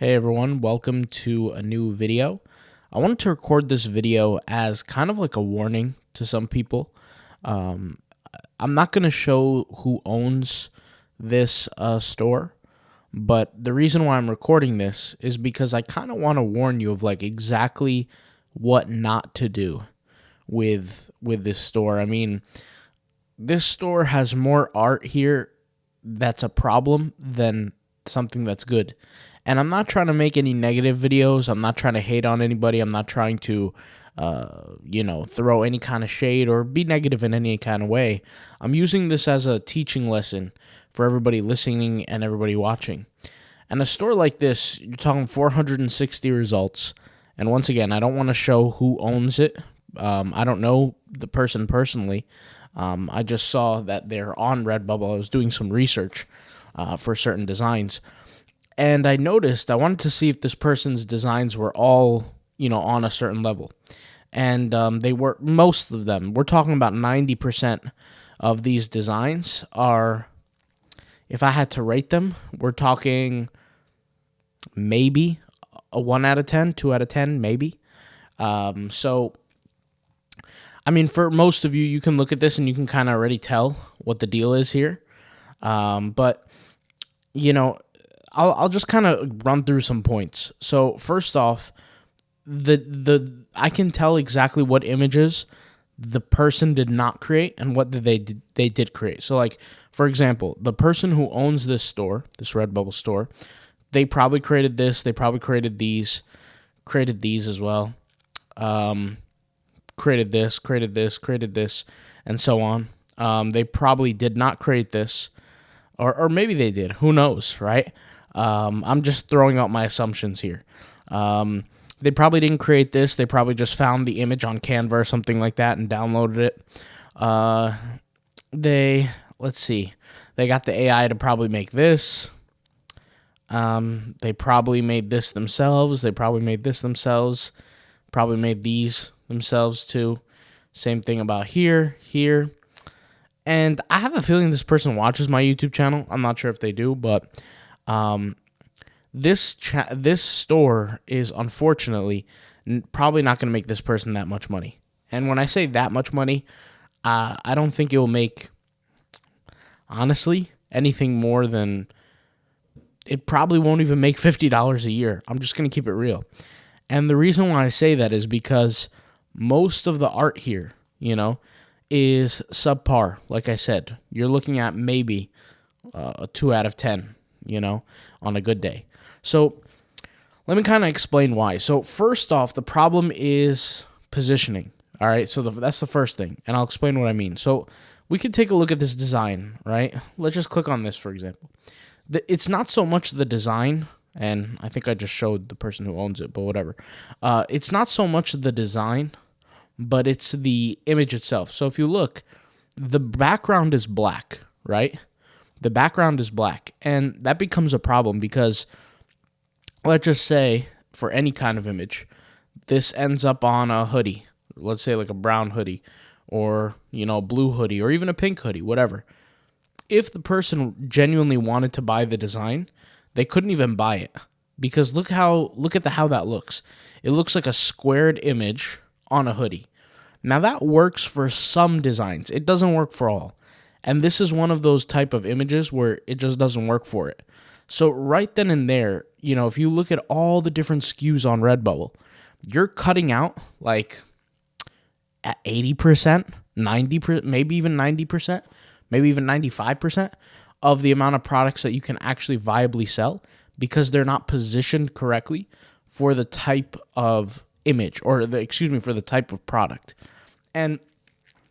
Hey everyone, welcome to a new video. I wanted to record this video as kind of like a warning to some people. Um, I'm not going to show who owns this store, but the reason why I'm recording this is because I kind of want to warn you of like exactly what not to do with this store. I mean, this store has more art here that's a problem than something that's good. And I'm not trying to make any negative videos. I'm not trying to hate on anybody. I'm not trying to, throw any kind of shade or be negative in any kind of way. I'm using this as a teaching lesson for everybody listening and everybody watching. And a store like this, you're talking 460 results. And once again, I don't want to show who owns it. I don't know the person personally. I just saw that they're on Redbubble. I was doing some research for certain designs. And I noticed, I wanted to see if this person's designs were all, on a certain level. And they were, most of them, we're talking about 90% of these designs are, if I had to rate them, we're talking maybe a 1 out of 10, 2 out of 10, maybe. So, I mean, for most of you, you can look at this and you can kind of already tell what the deal is here. But, I'll just kind of run through some points. So first off, I can tell exactly what images the person did not create and what they did create. So like, for example, the person who owns this store, this Redbubble store, they probably created this. They probably created these as well. Created this, and so on. They probably did not create this, or maybe they did. Who knows, right? I'm just throwing out my assumptions here. They probably didn't create this. They probably just found the image on Canva or something like that and downloaded it. Let's see. They got the AI to probably make this. They probably made this themselves. Probably made these themselves too. Same thing about here. And I have a feeling this person watches my YouTube channel. I'm not sure if they do, but this store is unfortunately probably not going to make this person that much money. And when I say that much money, I don't think it will make, honestly, anything more than, it probably won't even make $50 a year. I'm just going to keep it real. And the reason why I say that is because most of the art here, is subpar. Like I said, you're looking at maybe a 2 out of 10, on a good day. So let me kind of explain why. So first off, the problem is positioning. All right, so that's the first thing, and I'll explain what I mean. So we could take a look at this design, right? Let's just click on this, for example. It's not so much the design, and I think I just showed the person who owns it, but whatever. It's not so much the design, but it's the image itself. So if you look, the background is black, right? The background is black, and that becomes a problem because, let's just say, for any kind of image, this ends up on a hoodie. Let's say like a brown hoodie, or, a blue hoodie, or even a pink hoodie, whatever. If the person genuinely wanted to buy the design, they couldn't even buy it, because look at how that looks. It looks like a squared image on a hoodie. Now that works for some designs. It doesn't work for all. And this is one of those type of images where it just doesn't work for it. So right then and there, if you look at all the different SKUs on Redbubble, you're cutting out like at 80%, 90%, maybe even 90%, maybe even 95% of the amount of products that you can actually viably sell, because they're not positioned correctly for the type of image, or for the type of product. And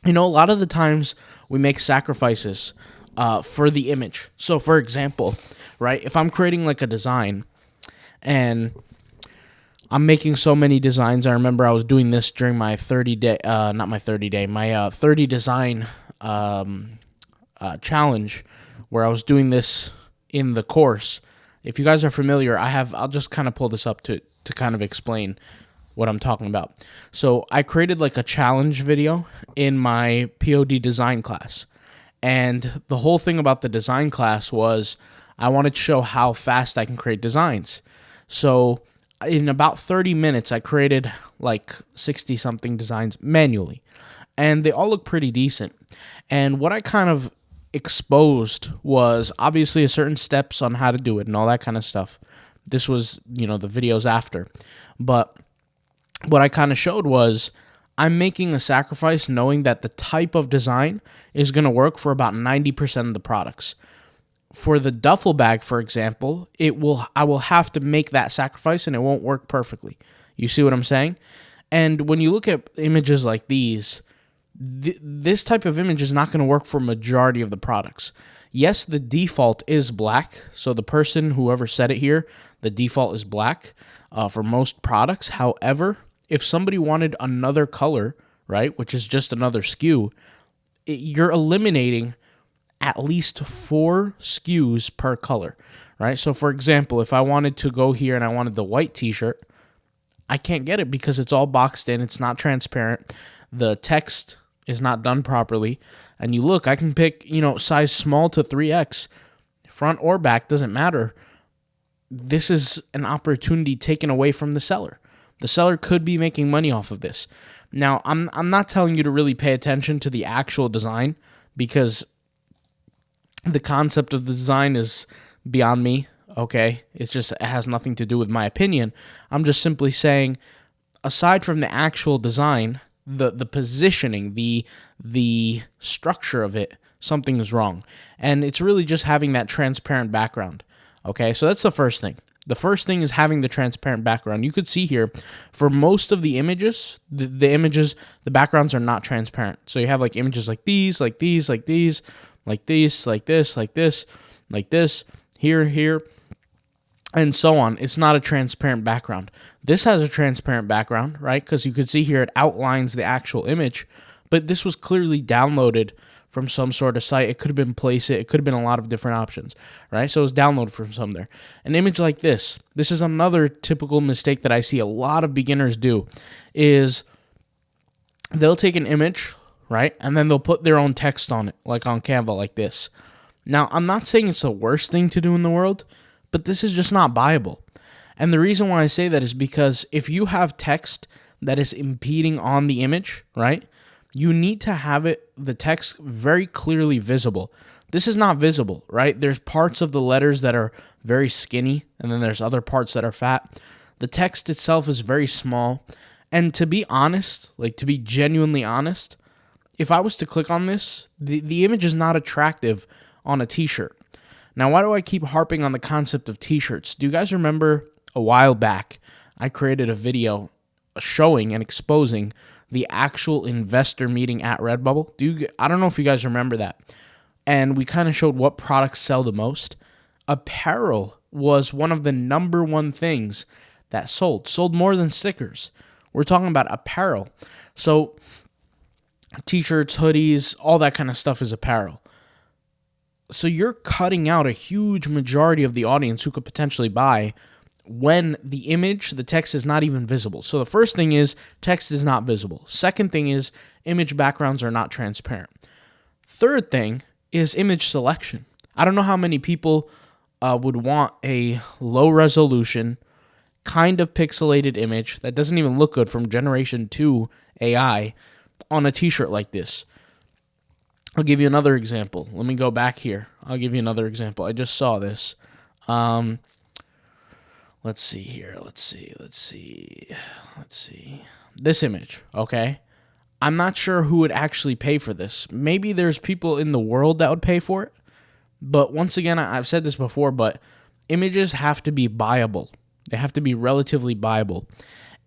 a lot of the times we make sacrifices for the image. So for example, right, if I'm creating like a design and I'm making so many designs, I remember I was doing this during my 30 design challenge, where I was doing this in the course. If you guys are familiar, I'll just kind of pull this up to kind of explain what I'm talking about. So I created like a challenge video in my POD design class. And the whole thing about the design class was I wanted to show how fast I can create designs. So in about 30 minutes, I created like 60 something designs manually, and they all look pretty decent. And what I kind of exposed was obviously a certain steps on how to do it and all that kind of stuff. This was, the videos after. But what I kind of showed was I'm making a sacrifice knowing that the type of design is going to work for about 90% of the products. For the duffel bag, for example, I will have to make that sacrifice and it won't work perfectly. You see what I'm saying? And when you look at images like these, this type of image is not going to work for majority of the products. Yes, the default is black. So the person, whoever said it here, the default is black for most products. However, if somebody wanted another color, right, which is just another SKU, you're eliminating at least 4 SKUs per color, right? So for example, if I wanted to go here and I wanted the white t-shirt, I can't get it because it's all boxed in. It's not transparent. The text is not done properly. And you look, I can pick, size small to 3X, front or back, doesn't matter. This is an opportunity taken away from the seller. The seller could be making money off of this. Now, I'm not telling you to really pay attention to the actual design because the concept of the design is beyond me, okay? It has nothing to do with my opinion. I'm just simply saying, aside from the actual design, the positioning, the structure of it, something is wrong. And it's really just having that transparent background, okay? So that's the first thing. The first thing is having the transparent background. You could see here, for most of the images, the images, the backgrounds are not transparent. So you have like images like these, like these, like these, like this, like this, like this, like this, here, and so on. It's not a transparent background. This has a transparent background, right? Because you could see here it outlines the actual image, but this was clearly downloaded from some sort of site. It could have been Placeit. It could have been a lot of different options, right? So it was downloaded from somewhere. An image like this is another typical mistake that I see a lot of beginners do, is they'll take an image, right? And then they'll put their own text on it, like on Canva, like this. Now, I'm not saying it's the worst thing to do in the world, but this is just not buyable. And the reason why I say that is because if you have text that is impeding on the image, right, you need to have the text very clearly visible. This is not visible, right? There's parts of the letters that are very skinny, and then there's other parts that are fat. The text itself is very small. And to be honest, like to be genuinely honest, if I was to click on this, the image is not attractive on a t-shirt. Now, why do I keep harping on the concept of t-shirts? Do you guys remember a while back, I created a video showing and exposing the actual investor meeting at Redbubble? I don't know if you guys remember that. And we kind of showed what products sell the most. Apparel was one of the number one things that sold more than stickers. We're talking about apparel. So t-shirts, hoodies, all that kind of stuff is apparel. So you're cutting out a huge majority of the audience who could potentially buy when the image, the text is not even visible. So the first thing is text is not visible. Second thing is image backgrounds are not transparent. Third thing is image selection. I don't know how many people would want a low resolution, kind of pixelated image that doesn't even look good from Generation 2 AI on a t-shirt like this. I'll give you another example. Let me go back here. I'll give you another example. I just saw this. Let's see here. Let's see. This image, okay? I'm not sure who would actually pay for this. Maybe there's people in the world that would pay for it. But once again, I've said this before, but images have to be buyable. They have to be relatively buyable.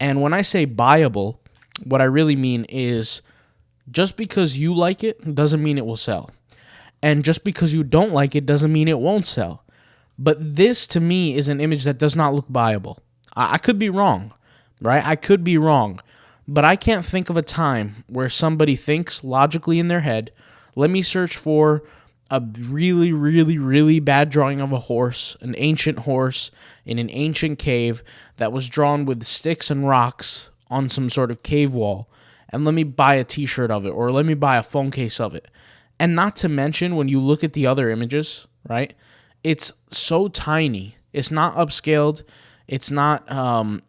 And when I say buyable, what I really mean is just because you like it doesn't mean it will sell. And just because you don't like it doesn't mean it won't sell. But this, to me, is an image that does not look buyable. I could be wrong, right? I could be wrong. But I can't think of a time where somebody thinks logically in their head, let me search for a really, really, really bad drawing of a horse, an ancient horse in an ancient cave that was drawn with sticks and rocks on some sort of cave wall, and let me buy a t-shirt of it, or let me buy a phone case of it. And not to mention, when you look at the other images, right, it's so tiny. It's not upscaled. It's not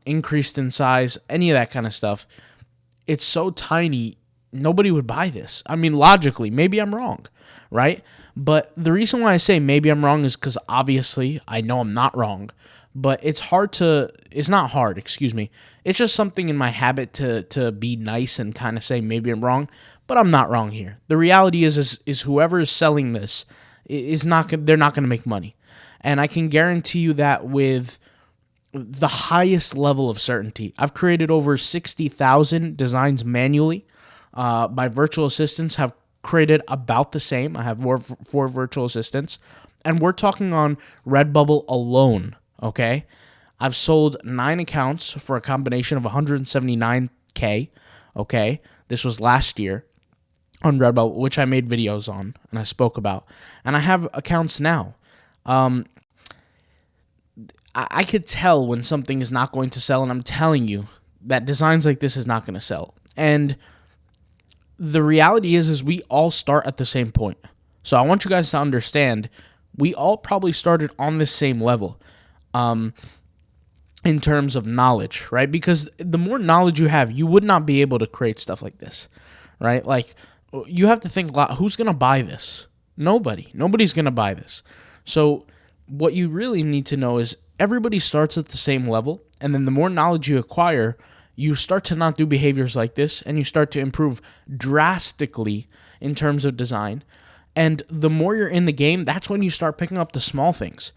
increased in size, any of that kind of stuff. It's so tiny, nobody would buy this. I mean, logically, maybe I'm wrong, right? But the reason why I say maybe I'm wrong is because obviously I know I'm not wrong. But it's not hard, excuse me. It's just something in my habit to be nice and kind of say maybe I'm wrong, but I'm not wrong here. The reality is whoever is selling this they're not going to make money. And I can guarantee you that with the highest level of certainty. I've created over 60,000 designs manually. My virtual assistants have created about the same. I have four virtual assistants. And we're talking on Redbubble alone, okay? I've sold 9 accounts for a combination of 179K, okay? This was last year on Redbubble, which I made videos on and I spoke about. And I have accounts now. I could tell when something is not going to sell, and I'm telling you that designs like this is not going to sell. And the reality is we all start at the same point. So I want you guys to understand, we all probably started on the same level in terms of knowledge, right? Because the more knowledge you have, you would not be able to create stuff like this, right? Like, you have to think a lot, who's going to buy this? Nobody's going to buy this. So what you really need to know is everybody starts at the same level, and then the more knowledge you acquire, you start to not do behaviors like this, and you start to improve drastically in terms of design. And the more you're in the game, that's when you start picking up the small things,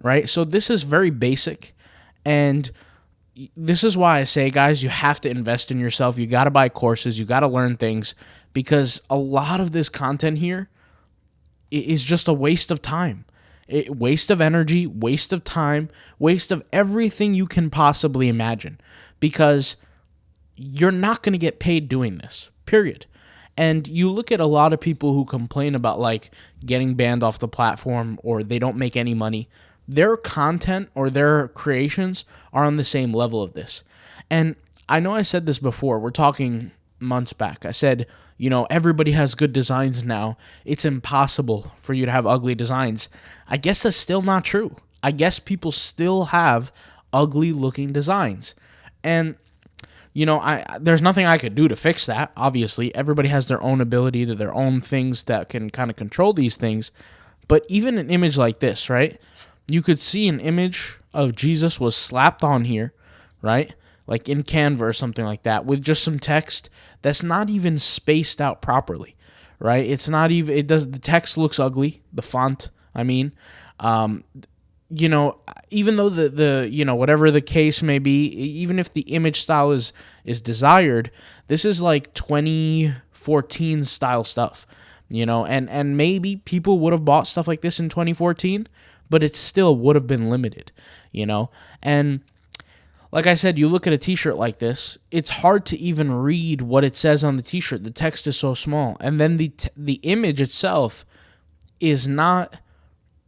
right? So this is very basic, and this is why I say, guys, you have to invest in yourself. You got to buy courses. You got to learn things, because a lot of this content here is just a waste of time. Waste of energy, waste of time, waste of everything you can possibly imagine, because you're not going to get paid doing this, period. And you look at a lot of people who complain about like getting banned off the platform or they don't make any money. Their content or their creations are on the same level of this. And I know I said this before. We're talking months back. I said, everybody has good designs now. It's impossible for you to have ugly designs. I guess that's still not true. I guess people still have ugly looking designs. And, there's nothing I could do to fix that. Obviously, everybody has their own ability to their own things that can kind of control these things. But even an image like this, right? You could see an image of Jesus was slapped on here, right? Like in Canva or something like that, with just some text that's not even spaced out properly, right? It's not even, the text looks ugly, the font, even though the whatever the case may be, even if the image style is desired, this is like 2014 style stuff, and maybe people would have bought stuff like this in 2014, but it still would have been limited, and like I said, you look at a t-shirt like this, it's hard to even read what it says on the t-shirt. The text is so small. And then the image itself is not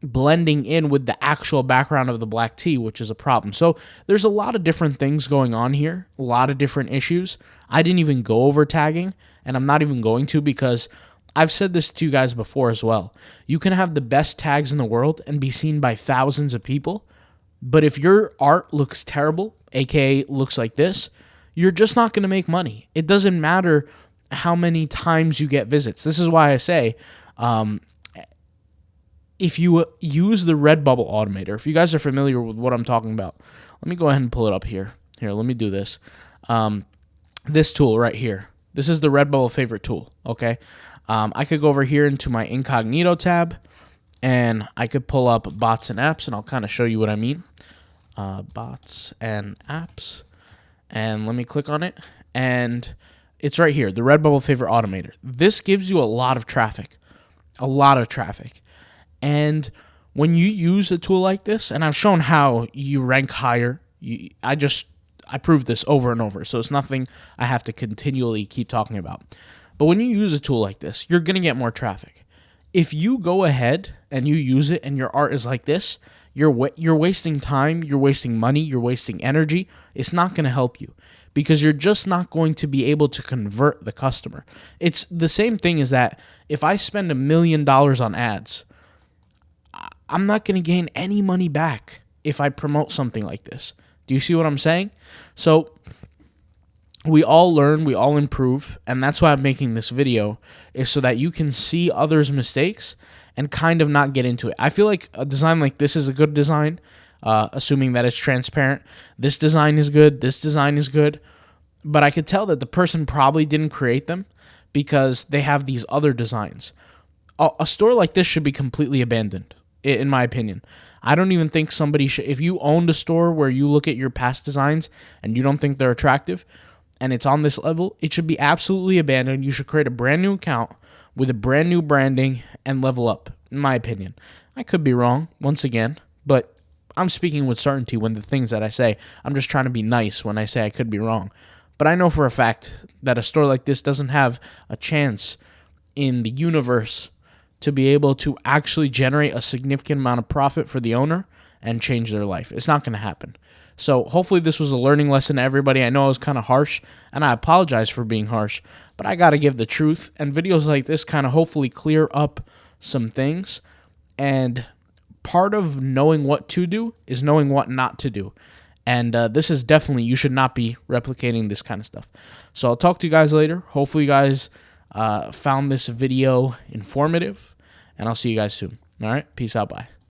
blending in with the actual background of the black tee, which is a problem. So there's a lot of different things going on here, a lot of different issues. I didn't even go over tagging, and I'm not even going to, because I've said this to you guys before as well. You can have the best tags in the world and be seen by thousands of people, but if your art looks terrible, aka looks like this, you're just not going to make money. It doesn't matter how many times you get visits. This is why I say, if you use the Redbubble automator, if you guys are familiar with what I'm talking about, let me go ahead and pull it up here. Here, let me do this. This tool right here. This is the Redbubble favorite tool, okay? I could go over here into my incognito tab, and I could pull up bots and apps, and I'll kind of show you what I mean. Bots and apps, and let me click on it, and it's right here, the Redbubble favorite automator. This gives you a lot of traffic, and when you use a tool like this, and I've shown how you rank higher, I proved this over and over, so it's nothing I have to continually keep talking about. But when you use a tool like this, you're gonna get more traffic. If you go ahead and you use it and your art is like this, you're wasting time, you're wasting money, you're wasting energy. It's not going to help you, because you're just not going to be able to convert the customer. It's the same thing as that if I spend $1 million on ads, I'm not going to gain any money back. if I promote something like this. Do you see what I'm saying? So we all learn, we all improve, and that's why I'm making this video, is so that you can see others' mistakes and kind of not get into it. I feel like a design like this is a good design, assuming that it's transparent. This design is good, this design is good, but I could tell that the person probably didn't create them because they have these other designs. A store like this should be completely abandoned, in my opinion. I don't even think somebody should, if you owned a store where you look at your past designs and you don't think they're attractive, and it's on this level, it should be absolutely abandoned. You should create a brand new account with a brand new branding and level up, in my opinion. I could be wrong, once again, but I'm speaking with certainty when the things that I say. I'm just trying to be nice when I say I could be wrong. But I know for a fact that a store like this doesn't have a chance in the universe to be able to actually generate a significant amount of profit for the owner and change their life. It's not going to happen. So hopefully this was a learning lesson to everybody. I know I was kind of harsh, and I apologize for being harsh, but I got to give the truth. And videos like this kind of hopefully clear up some things. And part of knowing what to do is knowing what not to do. And this is definitely, you should not be replicating this kind of stuff. So I'll talk to you guys later. Hopefully you guys found this video informative, and I'll see you guys soon. All right, peace out, bye.